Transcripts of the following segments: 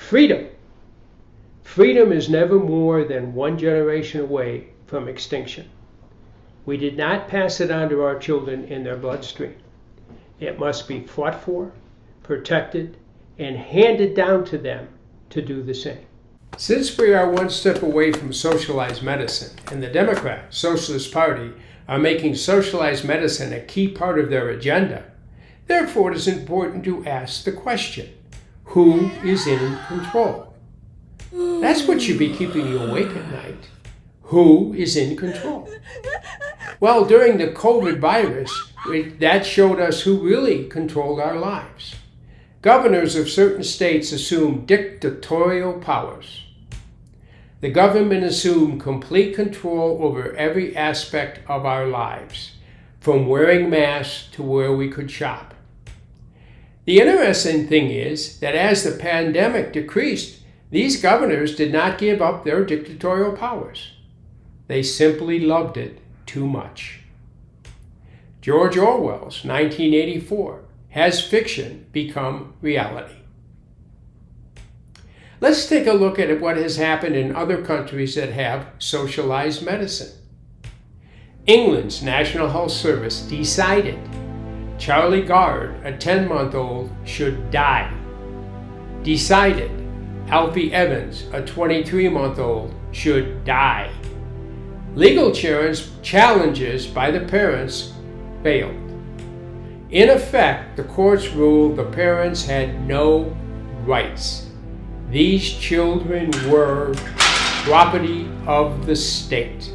Freedom. Freedom is never more than one generation away from extinction. We did not pass it on to our children in their bloodstream. It must be fought for, protected, and handed down to them to do the same. Since we are one step away from socialized medicine, and the Democrat Socialist Party are making socialized medicine a key part of their agenda, therefore it is important to ask the question, who is in control? That's what should be keeping you awake at night. Who is in control? Well, during the COVID virus, that showed us who really controlled our lives. Governors of certain states assumed dictatorial powers. The government assumed complete control over every aspect of our lives, from wearing masks to where we could shop. The interesting thing is that as the pandemic decreased, these governors did not give up their dictatorial powers. They simply loved it too much. George Orwell's 1984, has fiction become reality? Let's take a look at what has happened in other countries that have socialized medicine. England's National Health Service decided Charlie Gard, a 10-month-old, should die. Decided Alfie Evans, a 23-month-old, should die. Legal challenges by the parents failed. In effect, the courts ruled the parents had no rights. These children were property of the state.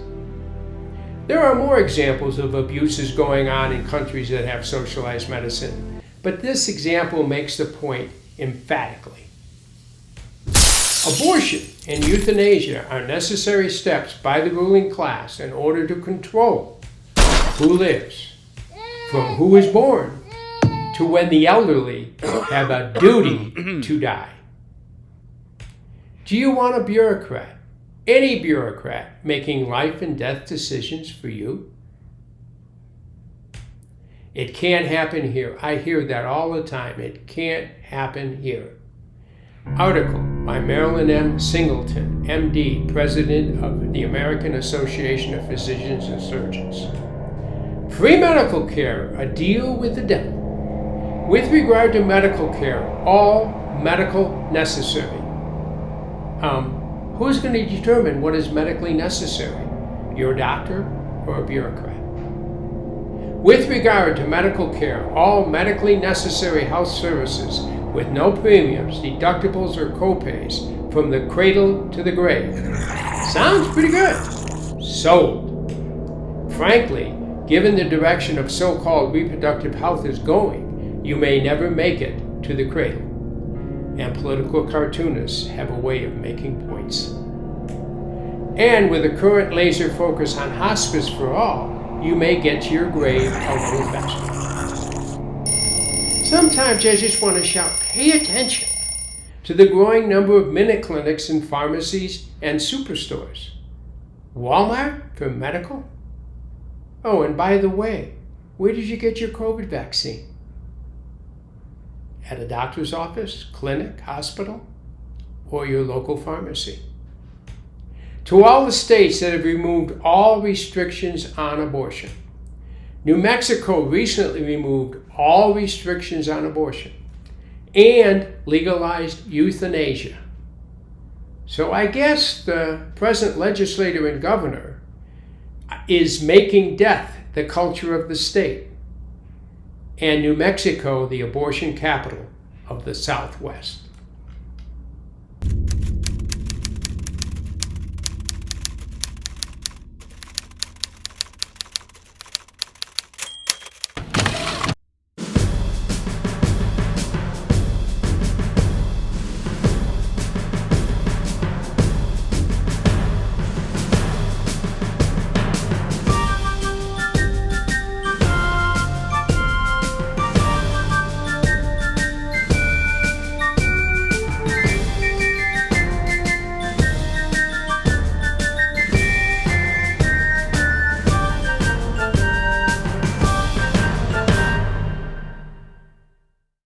There are more examples of abuses going on in countries that have socialized medicine, but this example makes the point emphatically. Abortion and euthanasia are necessary steps by the ruling class in order to control who lives, from who is born to when the elderly have a duty to die. Do you want a bureaucrat, any bureaucrat, making life and death decisions for you? It can't happen here. I hear that all the time. It can't happen here. Article by Marilyn M. Singleton, MD, President of the American Association of Physicians and Surgeons. Free medical care, a deal with the devil. With regard to medical care, all medical necessary. Who's going to determine what is medically necessary? Your doctor or a bureaucrat? With regard to medical care, all medically necessary health services with no premiums, deductibles, or copays from the cradle to the grave. Sounds pretty good. Sold. Frankly, given the direction of so-called reproductive health is going, you may never make it to the cradle. And political cartoonists have a way of making points. And with the current laser focus on hospice for all, you may get to your grave a little faster. Sometimes I just want to shout, pay attention to the growing number of minute clinics and pharmacies and superstores. Walmart for medical? Oh, and by the way, where did you get your COVID vaccine? At a doctor's office, clinic, hospital, or your local pharmacy? To all the states that have removed all restrictions on abortion. New Mexico recently removed all restrictions on abortion and legalized euthanasia. So I guess the present legislator and governor is making death the culture of the state, and New Mexico the abortion capital of the Southwest.